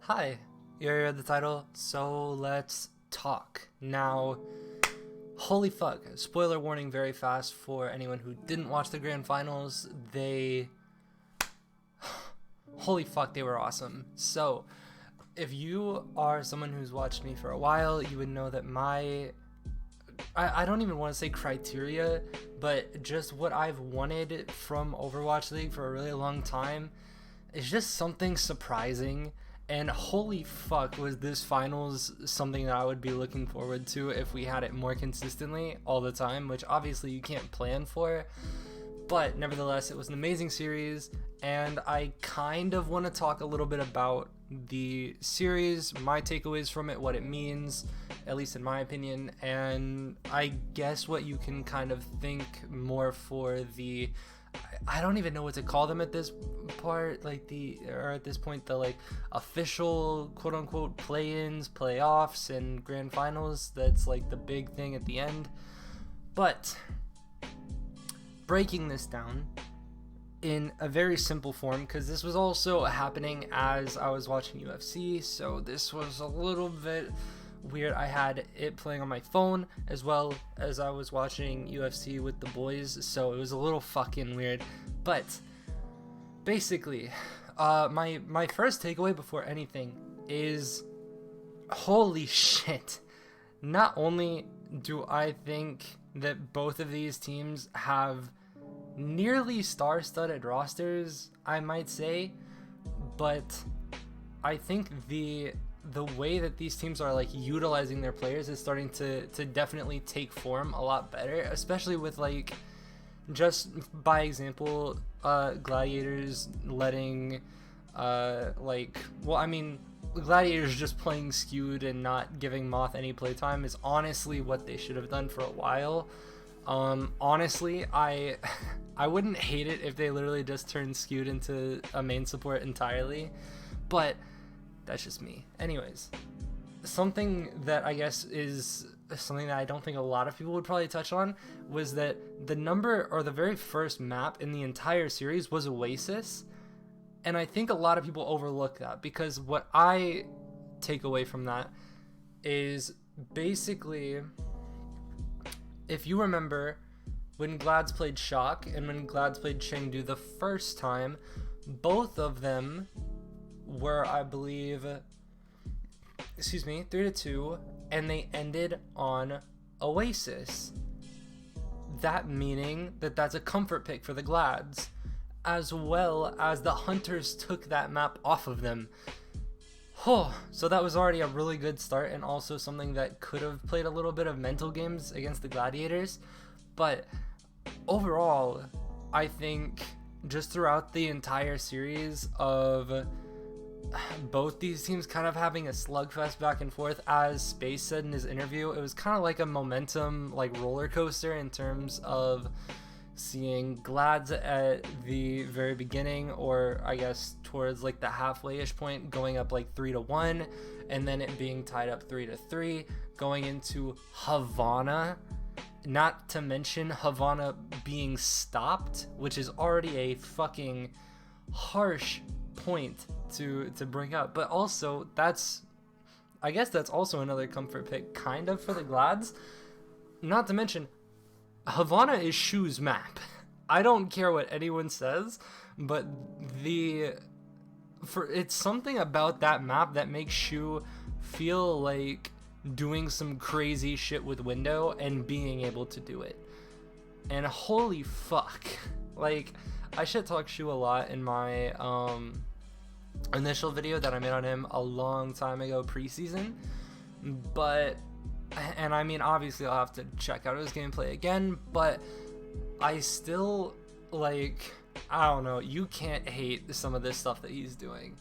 Hi, you read the title, so let's talk. Now, holy fuck, spoiler warning very fast for anyone who didn't watch the grand finals. Holy fuck, they were awesome. So, if you are someone who's watched me for a while, you would know that I don't even want to say criteria, but just what I've wanted from Overwatch League for a really long time is just something surprising. And holy fuck, was this finals something that I would be looking forward to if we had it more consistently all the time, which obviously you can't plan for. But nevertheless, it was an amazing series, and I kind of want to talk a little bit about the series, my takeaways from it, what it means, at least in my opinion, and I guess what you can kind of think more for the I don't even know what to call them at this part, at this point, the like official quote unquote play-ins, playoffs, and grand finals. That's like the big thing at the end. But breaking this down in a very simple form, because this was also happening as I was watching UFC, so this was a little bit weird. I had it playing on my phone as well as I was watching UFC with the boys, so it was a little fucking weird. But basically, my first takeaway before anything is holy shit. Not only do I think that both of these teams have nearly star-studded rosters, I might say, but I think the way that these teams are like utilizing their players is starting to definitely take form a lot better, especially with like just by example, Gladiators letting Gladiators just playing skewed and not giving Moth any playtime is honestly what they should have done for a while. Honestly, I I wouldn't hate it if they literally just turned skewed into a main support entirely, but that's just me. Anyways, something that I guess is something that I don't think a lot of people would probably touch on was that the very first map in the entire series was Oasis. And I think a lot of people overlook that, because what I take away from that is basically, if you remember when Glads played Shock and when Glads played Chengdu the first time, both of them were, I believe, 3-2, and they ended on Oasis. That meaning that that's a comfort pick for the Glads, as well as the Hunters took that map off of them. Oh, so that was already a really good start, and also something that could have played a little bit of mental games against the Gladiators. But overall, I think just throughout the entire series of both these teams kind of having a slugfest back and forth, as Space said in his interview, it was kind of like a momentum like roller coaster in terms of seeing Glads at the very beginning, or I guess towards like the halfway-ish point, going up like 3-1, and then it being tied up 3-3, going into Havana, not to mention Havana being stopped, which is already a fucking harsh point to bring up. But also, I guess that's also another comfort pick kind of for the Glads. Not to mention, Havana is Shu's map. I don't care what anyone says, but it's something about that map that makes Shu feel like doing some crazy shit with Window and being able to do it. And holy fuck, like, I shit talk Shu a lot in my initial video that I made on him a long time ago preseason, and I mean, obviously I'll have to check out his gameplay again, but I still, like, I don't know, you can't hate some of this stuff that he's doing.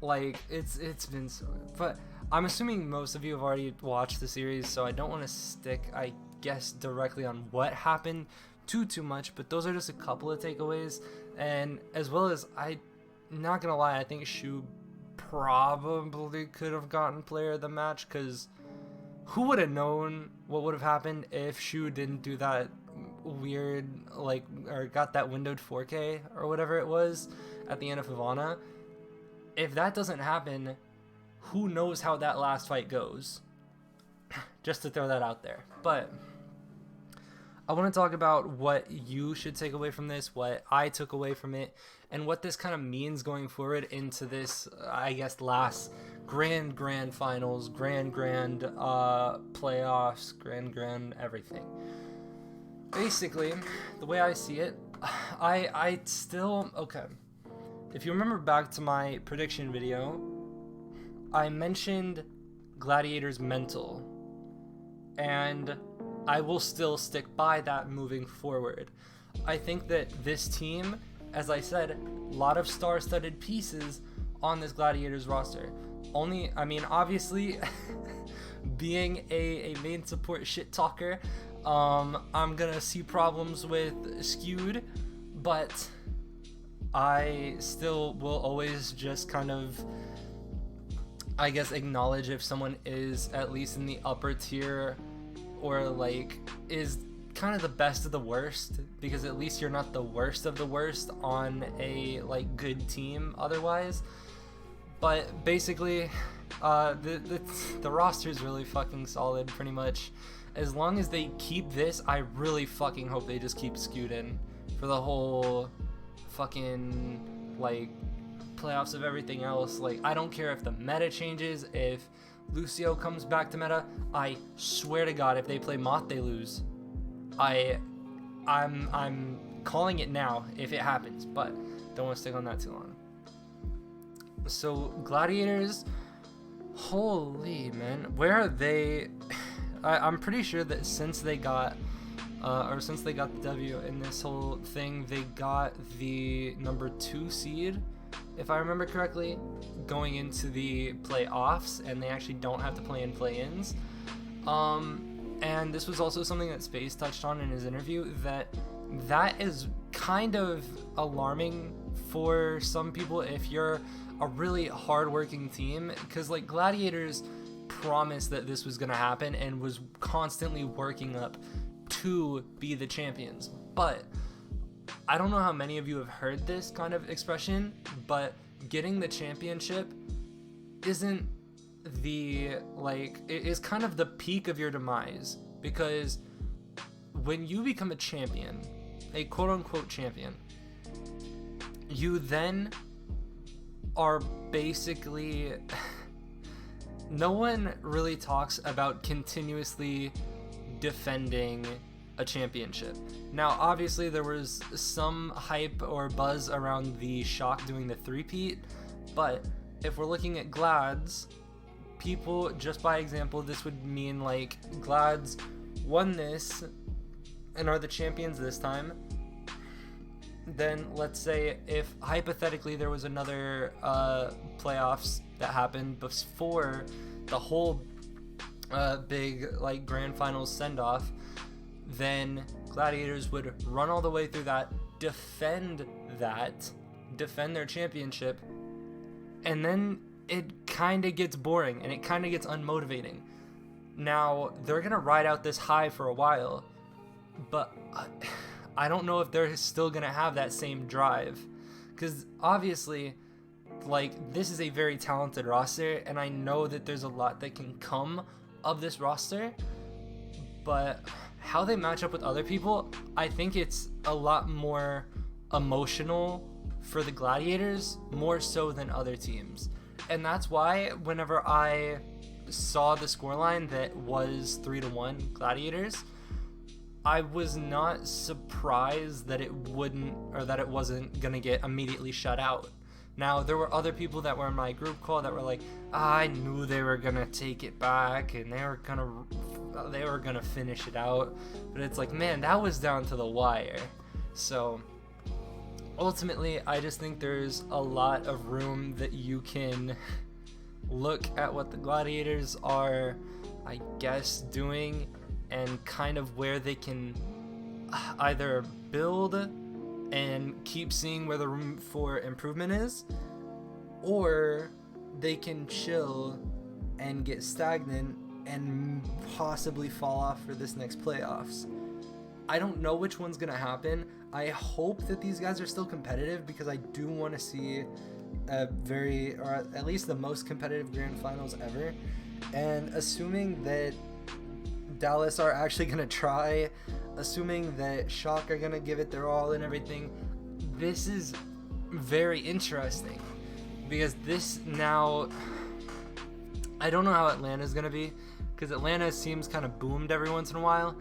Like, it's been so, but I'm assuming most of you have already watched the series, so I don't want to stick, I guess, directly on what happened too much, but those are just a couple of takeaways. And as well as, I'm not gonna lie, I think Shu probably could have gotten player of the match, because who would have known what would have happened if Shu didn't do that weird, like, or got that windowed 4K or whatever it was at the end of Havana. If that doesn't happen, who knows how that last fight goes. Just to throw that out there. But I want to talk about what you should take away from this, what I took away from it, and what this kind of means going forward into this, I guess, last grand finals, grand playoffs, grand everything. Basically, the way I see it, I still, okay, if you remember back to my prediction video, I mentioned Gladiator's mental, and I will still stick by that moving forward. I think that this team, as I said, a lot of star-studded pieces on this Gladiators roster. Obviously, being a main support shit talker, I'm gonna see problems with Skewed, but I still will always just kind of, I guess, acknowledge if someone is at least in the upper tier or like is kind of the best of the worst, because at least you're not the worst of the worst on a like good team otherwise. But basically, the roster is really fucking solid pretty much. As long as they keep this, I really fucking hope they just keep Skewed in for the whole fucking like playoffs of everything else. Like, I don't care if the meta changes, if Lucio comes back to meta. I swear to God, if they play Moth, they lose. I'm calling it now if it happens, but don't want to stick on that too long. So Gladiators, holy man, where are they? I'm pretty sure that since they got the W in this whole thing, they got the number 2 seed, if I remember correctly, going into the playoffs, and they actually don't have to play in play-ins. And this was also something that Space touched on in his interview, that is kind of alarming for some people if you're a really hardworking team, because like Gladiators promised that this was going to happen and was constantly working up to be the champions. But I don't know how many of you have heard this kind of expression, but getting the championship isn't it is kind of the peak of your demise, because when you become a champion, a quote-unquote champion, you then are basically no one really talks about continuously defending a championship. Now, obviously, there was some hype or buzz around the Shock doing the three-peat, but if we're looking at Glads, people, just by example, this would mean like Glads won this and are the champions this time. Then let's say if hypothetically there was another playoffs that happened before the whole big like grand finals send-off, then Gladiators would run all the way through that, defend their championship, and then it kind of gets boring and it kind of gets unmotivating. Now, they're going to ride out this high for a while, but I don't know if they're still going to have that same drive, because obviously, like, this is a very talented roster, and I know that there's a lot that can come of this roster, but how they match up with other people, I think it's a lot more emotional for the Gladiators, more so than other teams. And that's why whenever I saw the scoreline that was 3-1 Gladiators, I was not surprised that it wasn't gonna get immediately shut out. Now, there were other people that were in my group call that were like, I knew they were gonna take it back and they were gonna finish it out. But it's like, man, that was down to the wire. So ultimately, I just think there's a lot of room that you can look at what the Gladiators are, I guess, doing, and kind of where they can either build and keep seeing where the room for improvement is, or they can chill and get stagnant and possibly fall off for this next playoffs. I don't know which one's gonna happen. I hope that these guys are still competitive, because I do want to see a very, or at least the most competitive grand finals ever. And assuming that Dallas are actually going to try, assuming that Shock are going to give it their all and everything, this is very interesting. Because this now, I don't know how Atlanta's going to be, because Atlanta seems kind of boomed every once in a while.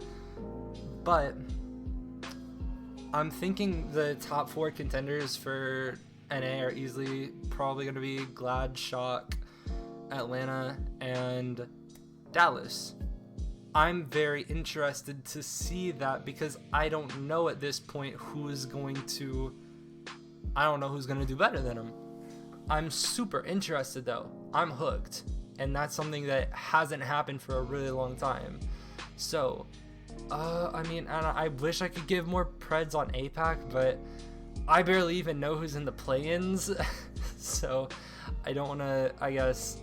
But I'm thinking the top 4 contenders for NA are easily probably going to be Glad, Shock, Atlanta, and Dallas. I'm very interested to see that because I don't know at this point I don't know who's going to do better than them. I'm super interested though. I'm hooked. And that's something that hasn't happened for a really long time. So, I mean, I wish I could give more preds on APAC, but I barely even know who's in the play-ins. So, I don't want to, I guess,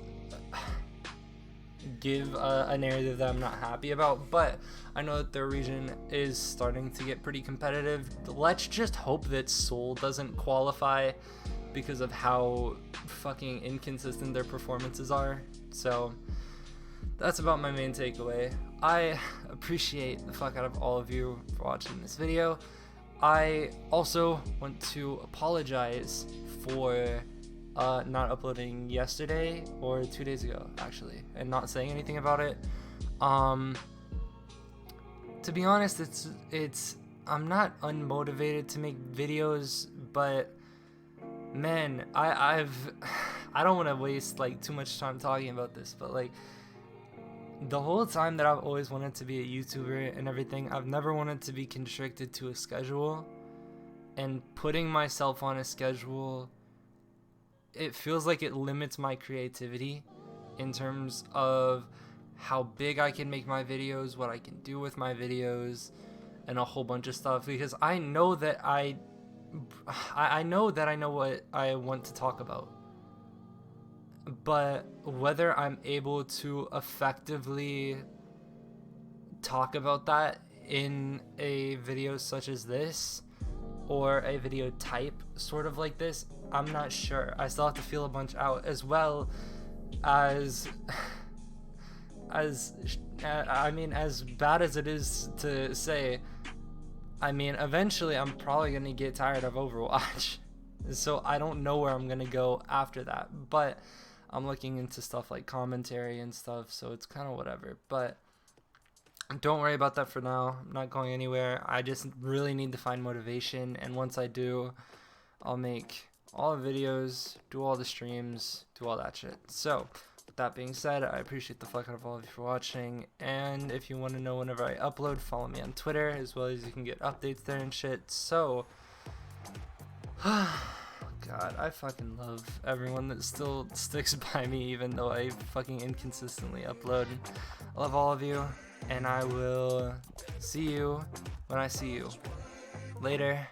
give a narrative that I'm not happy about. But I know that their region is starting to get pretty competitive. Let's just hope that Seoul doesn't qualify because of how fucking inconsistent their performances are. So that's about my main takeaway. I appreciate the fuck out of all of you for watching this video. I also want to apologize for not uploading yesterday or 2 days ago actually, and not saying anything about it. To be honest, it's I'm not unmotivated to make videos, but man, I don't want to waste like too much time talking about this, but like the whole time that I've always wanted to be a YouTuber and everything, I've never wanted to be constricted to a schedule. And putting myself on a schedule, it feels like it limits my creativity in terms of how big I can make my videos, what I can do with my videos, and a whole bunch of stuff, because I know that I know what I want to talk about, but whether I'm able to effectively talk about that in a video such as this, or a video type sort of like this, I'm not sure. I still have to feel a bunch out, as well as I mean, as bad as it is to say, I mean, eventually I'm probably gonna get tired of Overwatch, so I don't know where I'm gonna go after that, but I'm looking into stuff like commentary and stuff, so it's kind of whatever. But don't worry about that for now. I'm not going anywhere. I just really need to find motivation, and once I do, I'll make all the videos, do all the streams, do all that shit. So with that being said, I appreciate the fuck out of all of you for watching, and if you want to know whenever I upload, follow me on Twitter, as well as you can get updates there and shit. So God, I fucking love everyone that still sticks by me even though I fucking inconsistently upload. I love all of you, and I will see you when I see you. Later.